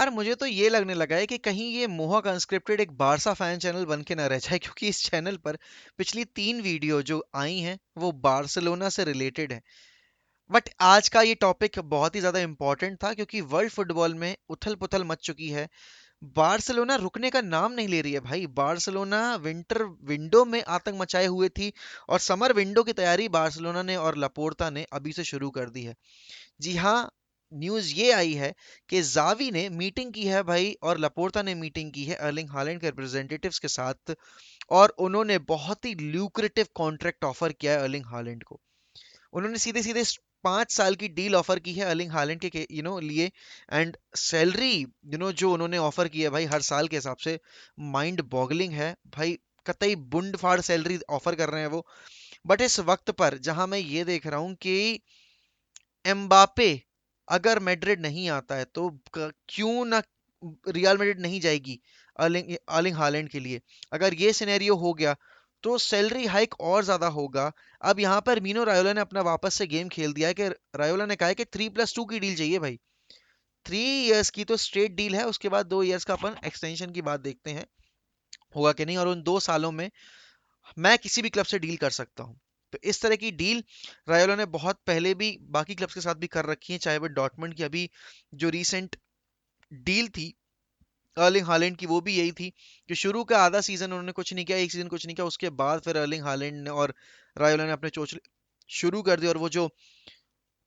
यार मुझे तो ये लगने लगा है कि कहीं ये मोहक अनस्क्रिप्टेड एक बारसा फैन चैनल बन के ना रह जाए, क्योंकि इस चैनल पर पिछली 3 वीडियो जो आई हैं वो बार्सिलोना से रिलेटेड है। बट आज का ये टॉपिक बहुत ही ज्यादा इंपॉर्टेंट था, क्योंकि वर्ल्ड फुटबॉल में उथल पुथल मच चुकी है। बार्सिलोना रुकने का नाम नहीं ले रही है भाई। बार्सिलोना विंटर विंडो में आतंक मचाए हुए थी, और समर विंडो की तैयारी बार्सिलोना ने और लपोर्ता ने अभी से शुरू कर दी है। जी हाँ, न्यूज़ ये आई है कि ज़ावी ने मीटिंग की है भाई, और लपोर्ता ने मीटिंग की है अर्लिंग हालैंड के रिप्रेजेंटेटिव्स के साथ, और उन्होंने बहुत ही ल्यूक्रेटिव कॉन्ट्रैक्ट ऑफर किया है अर्लिंग हालैंड को। उन्होंने सीधे सीधे 5 साल की डील ऑफर की है अर्लिंग हालैंड के लिए। एंड सैलरी जो उन्होंने ऑफर की है भाई, हर साल के हिसाब से माइंड बॉगलिंग है भाई। कतई बुंड फाड़ सैलरी ऑफर कर रहे हैं वो। बट इस वक्त पर जहां मैं ये देख रहा हूँ कि एम्बापे अगर मैड्रिड नहीं आता है तो क्यों ना रियल मैड्रिड नहीं जाएगी अर्लिंग अर्लिंग हालैंड के लिए। अगर ये सिनेरियो हो गया तो सैलरी हाइक और ज्यादा होगा। अब यहाँ पर मीनो रायोला ने अपना वापस से गेम खेल दिया है कि रायोला ने कहा है कि 3+2 की डील चाहिए भाई। 3 इयर्स की तो स्ट्रेट डील है, उसके बाद 2 इयर्स का अपन एक्सटेंशन की बात देखते हैं होगा कि नहीं, और उन 2 सालों में मैं किसी भी क्लब से डील कर सकता हूँ। तो इस तरह की डील रायोला ने बहुत पहले भी बाकी क्लब्स के साथ भी कर रखी है, चाहे वो डॉर्टमुंड की अभी जो रीसेंट डील थी अर्लिंग हालैंड की, वो भी यही थी कि शुरू का आधा सीजन उन्होंने कुछ नहीं किया, एक सीजन कुछ नहीं किया, उसके बाद फिर अर्लिंग हालैंड ने और रायोला ने अपने चोचले शुरू कर दिए, और वो जो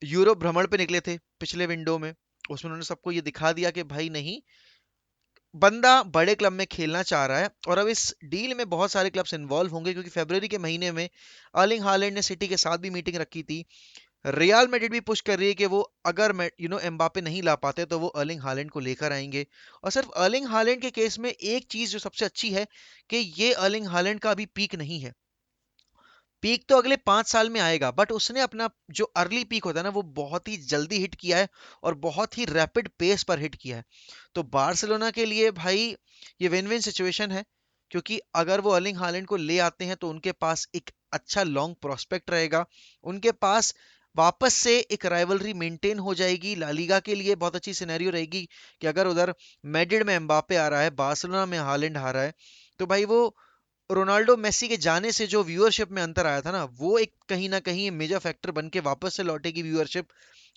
यूरोप भ्रमण पे निकले थे पिछले विंडो में, उसमें उन्होंने सबको ये दिखा दिया कि भाई नहीं, बंदा बड़े क्लब में खेलना चाह रहा है। और अब इस डील में बहुत सारे क्लब्स इन्वॉल्व होंगे, क्योंकि फरवरी के महीने में अर्लिंग हालैंड ने सिटी के साथ भी मीटिंग रखी थी। रियल मैड्रिड भी पुश कर रही है कि वो अगर एम्बापे नहीं ला पाते तो वो अर्लिंग हालैंड को लेकर आएंगे। और सिर्फ अर्लिंग हालैंड के केस में एक चीज जो सबसे अच्छी है कि ये अर्लिंग हालैंड का अभी पीक नहीं है। पीक तो अगले 5 साल में आएगा, बट उसने अपना जो अर्ली पीक होता है ना वो बहुत ही जल्दी हिट किया है, और बहुत ही रैपिड पेस पर हिट किया है। तो बार्सिलोना के लिए भाई ये विन विन सिचुएशन है, क्योंकि अगर वो अर्लिंग हालैंड को ले आते हैं तो उनके पास एक अच्छा लॉन्ग प्रोस्पेक्ट रहेगा। उनके पास वापस से एक राइवलरी मेंटेन हो जाएगी। ला लीगा के लिए बहुत अच्छी सिनेरियो रहेगी कि अगर उधर मैड्रिड में एम्बापे आ रहा है, बार्सिलोना में हालैंड आ रहा है, तो भाई वो रोनाल्डो मेसी के जाने से जो व्यूअरशिप में अंतर आया था ना, वो एक कहीं ना कहीं मेजर फैक्टर बन के वापस से लौटेगी व्यूअरशिप।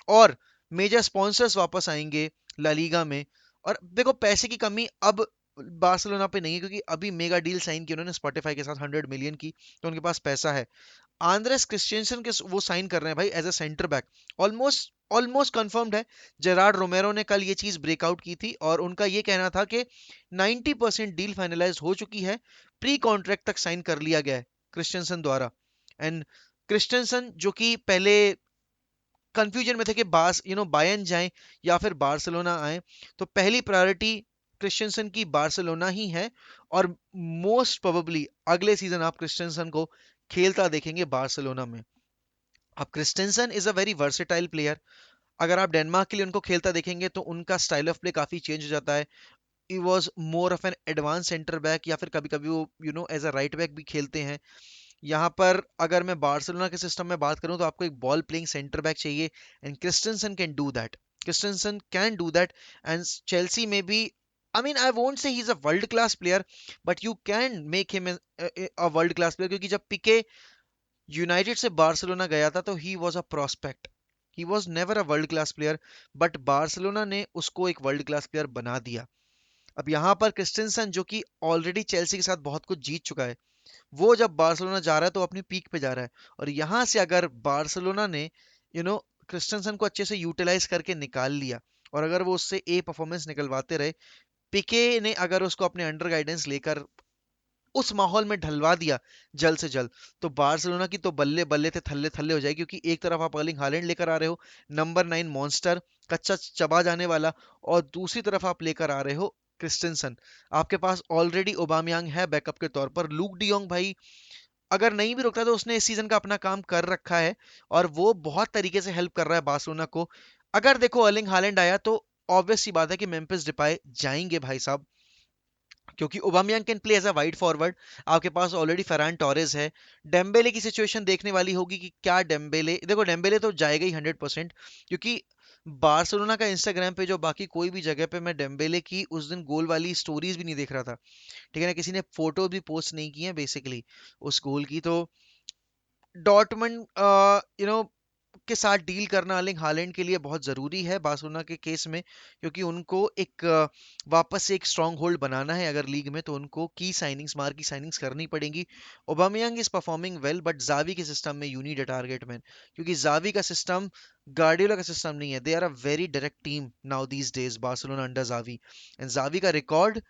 और मेजर स्पॉन्सर्स वापस आएंगे ला लीगा में। और देखो पैसे की कमी अब बार्सिलोना पे नहीं है, क्योंकि अभी मेगा डील साइन की उन्होंने स्पॉटिफाई के साथ 100 मिलियन की, तो उनके पास पैसा है। आंद्रेस क्रिस्टियनसन के वो साइन कर रहे हैं भाई as a centre back, almost almost confirmed है। जेरार्ड रोमेरो ने कल ये चीज ब्रेकआउट की थी, और उनका ये कहना था कि 90% डील फाइनलाइज हो चुकी है, प्री कॉन्ट्रैक्ट तक साइन कर लिया गया है क्रिस्टियनसन द्वारा। एंड क्रिस्टियनसन जो कि पहले कंफ्यूजन में थे कि बायर्न जाएं या फिर बार्सिलोना आए, तो पहली प्रायोरिटी क्रिस्टियनसन की बार्सिलोना ही है। और मोस्ट प्रोबेबली अगले सीजन आप क्रिस्टियनसन को खेलता देखेंगे बार्सिलोना में। अब Christiansen is a very versatile player. अगर आप डेनमार्क के लिए उनको खेलता देखेंगे तो उनका स्टाइल ऑफ प्ले काफी चेंज हो जाता है। He was more of an advance centre back, या फिर कभी कभी वो एज अ राइट बैक भी खेलते हैं। यहाँ पर अगर मैं बार्सिलोना के सिस्टम में बात करूं तो आपको एक बॉल प्लेइंग सेंटर बैक चाहिए, and Christensen can do that. Christensen can do that. And Chelsea में भी, I mean I won't say he is a world class player, but you can make him a world class player, क्योंकि जब Pique United से Barcelona गया था तो he was a prospect, he was never a world class player, but Barcelona ने उसको एक world class player बना दिया। अब यहाँ पर क्रिस्टेंसन जो कि ऑलरेडी चेल्सी के साथ बहुत कुछ जीत चुका है, वो जब बार्सिलोना जा रहा है तो अपनी पीक पे जा रहा है। और यहाँ से अगर बार्सिलोना ने यू नो क्रिस्टेंसन को अच्छे से यूटिलाइज करके निकाल लिया, और अगर वो उससे ए परफॉर्मेंस निकलवाते रहे, पिके ने अगर उसको अपने अंडर गाइडेंस लेकर उस माहौल में ढलवा दिया जल्द से जल्द, तो बार्सिलोना की तो बल्ले बल्ले थे थल्ले थल्ले हो जाएगी। क्योंकि एक तरफ आप अर्लिंग हालैंड लेकर आ रहे हो, नंबर 9 मॉन्स्टर, कच्चा चबा जाने वाला, और दूसरी तरफ आप लेकर आ रहे हो क्रिस्टेंसन। आपके पास ऑलरेडी ओबामयांग है बैकअप के तौर पर। लूक डियोंग भाई अगर नहीं भी रुकता तो उसने इस सीजन का अपना काम कर रखा है, और वो बहुत तरीके से हेल्प कर रहा है बार्सिलोना को। अगर देखो अर्लिंग हालैंड आया तो ऑब्वियस सी बात है कि मेम्फिस डिपाई जाएंगे भाई साहब, क्योंकि Aubameyang can play as a wide forward. आपके पास ऑलरेडी फरहान टोरेस है। डेम्बेले की सिचुएशन देखने वाली होगी कि क्या डेम्बेले, देखो डेम्बेले तो जाएगा ही 100%, क्योंकि बार्सिलोना का इंस्टाग्राम पे जो बाकी कोई भी जगह पे मैं डेम्बेले की उस दिन गोल वाली स्टोरीज भी नहीं देख रहा था, ठीक है ना, किसी ने फोटो भी पोस्ट नहीं की है बेसिकली उस गोल की। तो डॉर्टमंड के साथ डील करना अर्लिंग हालैंड के लिए बहुत ज़रूरी है बार्सिलोना के केस में, क्योंकि उनको एक वापस से एक स्ट्रॉन्ग होल्ड बनाना है अगर लीग में, तो उनको की साइनिंग्स मार की साइनिंग्स करनी पड़ेंगी। Aubameyang is performing well, but Xavi के सिस्टम में you need a target man, क्योंकि जावी का सिस्टम गार्डियोला का सिस्टम नहीं है। They are a very direct team now these days Barcelona under Xavi, and Xavi का रिकॉर्ड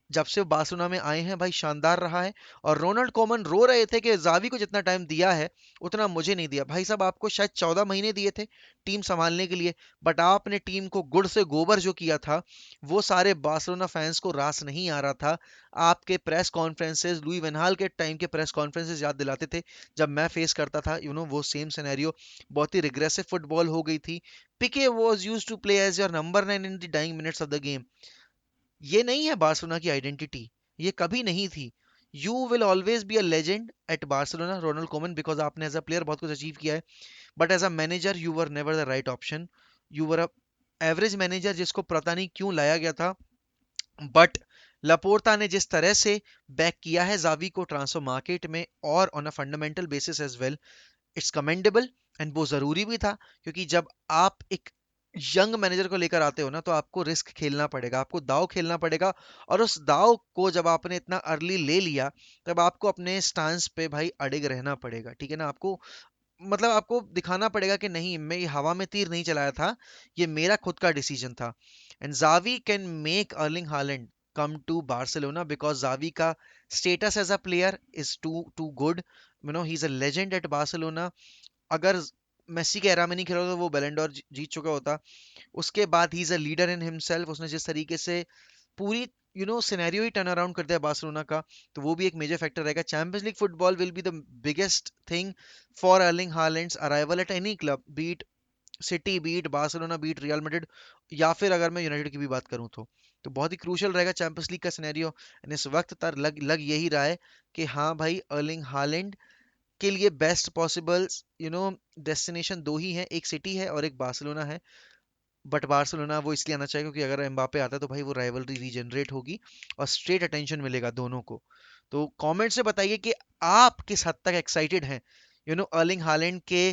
जब से वो बार्सिलोना में आए हैं भाई शानदार रहा है। और रोनाल्ड कोमन रो रहे थे कि जावी को जितना टाइम दिया है उतना मुझे नहीं दिया। भाई साहब आपको शायद 14 महीने दिए थे टीम संभालने के लिए, बट आपने टीम को गुड़ से गोबर जो किया था वो सारे बार्सिलोना फैंस को रास नहीं आ रहा था। आपके प्रेस कॉन्फ्रेंसेस लुई वेनहाल के टाइम के प्रेस कॉन्फ्रेंसेस याद दिलाते थे जब मैं फेस करता था वो सेम सिनेरियो। बहुत ही रिग्रेसिव फुटबॉल हो गई थी। Pique was used to play as your number 9 in the dying minutes of the game. ये नहीं है बार्सिलोना की आइडेंटिटी, ये कभी नहीं थी। You will always be a legend at Barcelona Ronald Koeman, because आपने एज अ प्लेयर बहुत कुछ अचीव किया है, but as a manager you were never the right option. You were a average manager जिसको पता नहीं क्यों लाया गया था। बट लपोर्ता ने जिस तरह से बैक किया है जावी को ट्रांसफर मार्केट में और on a fundamental basis as well, it's commendable. And वो जरूरी भी था, क्योंकि जब आप एक यंग मैनेजर को लेकर आते हो ना तो आपको रिस्क खेलना पड़ेगा, आपको दाव खेलना पड़ेगा। और उस दाव को जब आपने इतना अर्ली ले लिया तब आपको अपने स्टांस पे भाई अड़िग रहना पड़ेगा, ठीक है ना। आपको मतलब आपको दिखाना पड़ेगा कि नहीं मैं ये हवा में तीर नहीं चलाया था, ये मेरा खुद का डिसीजन था। And Xavi can make Erling Haaland come to Barcelona because Xavi का status as a player is too too good. He is a legend at Barcelona. अगर मेसी के एरा में नहीं खेला होता तो वो बैलेंडोर जीत चुका होता। उसके बाद ही is a leader in himself, उसने जिस तरीके से पूरी सिनेरियो ही टर्न अराउंड कर दिया बार्सिलोना का, तो वो भी एक मेजर फैक्टर रहेगा। Champions League football will be the biggest thing for Erling Haaland's arrival at any club, beat City, beat Barcelona, beat Real Madrid, या फिर अगर मैं यूनाइटेड की भी बात करूं तो बहुत ही क्रूशियल रहेगा चैंपियंस लीग का सिनेरियो। एंड इस वक्त तक लग यही रहा है कि हाँ भाई अर्लिंग हालैंड के लिए बेस्ट पॉसिबल डेस्टिनेशन दो ही हैं, एक सिटी है और एक बार्सिलोना है। बट बार्सिलोना वो इसलिए आना चाहिए क्योंकि अगर एम्बापे आता है तो भाई वो राइवलरी रीजनरेट होगी और स्ट्रेट अटेंशन मिलेगा दोनों को। तो कमेंट से बताइए कि आप किस हद तक एक्साइटेड हैं अर्लिंग हालैंड के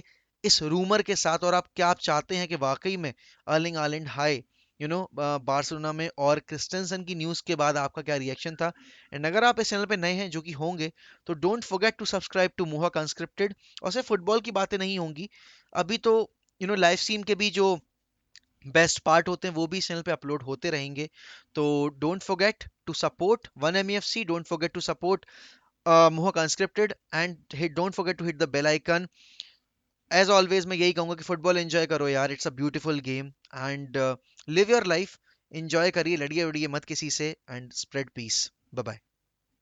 इस रूमर के साथ, और आप क्या आप चाहते हैं कि वाकई में अर्लिंग हालैंड हाई बार्सिलोना में। और क्रिस्टेंसन की न्यूज़ के बाद आपका क्या रिएक्शन था। एंड अगर आप इस चैनल पे नए हैं जो कि होंगे, तो don't forget to subscribe to Mohak unscripted. और सिर्फ फुटबॉल की बातें नहीं होंगी, अभी तो लाइव स्ट्रीम के भी जो बेस्ट पार्ट होते हैं वो भी इस चैनल पे अपलोड होते रहेंगे। तो don't forget to support one M F C, don't forget to support Mohak unscripted, and hit don't forget to hit the bell icon. As always मैं यही कहूंगा कि फुटबॉल एंजॉय करो यार, it's a beautiful game, and live your life, enjoy करिए, लड़िए उड़िए मत किसी से, and spread peace. Bye bye.